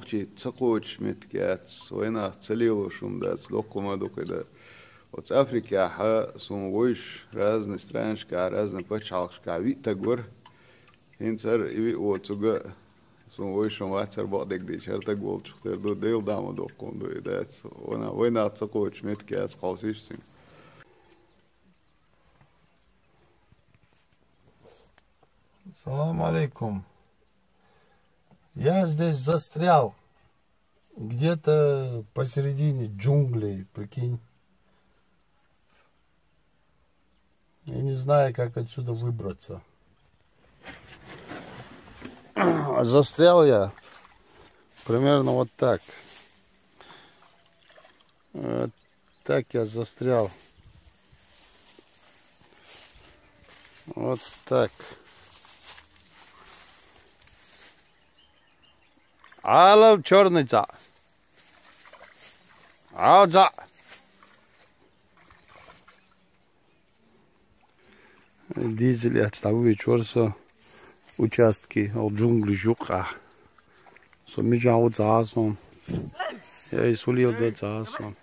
мохчи цакоч меткяц, война целило шумдац, локума докуда. Вот в Африке сум войш разные странишка, разные пачалшка, витагор. Инцер и вот суга сум войшом ватер бодек дич, так волчухтер до дел дамо докунду и дать. Война цакоч меткяц, хаусишсин. Салам алейкум. Я здесь застрял. Где-то посередине джунглей, прикинь. Я не знаю, как отсюда выбраться. Застрял я примерно вот так. Вот так я застрял. Вот так. Алов черный ца. Аудза. Дизель отставые чорсо участки от джунглей жука. So ми жао цасон. Я и сулил да цасон.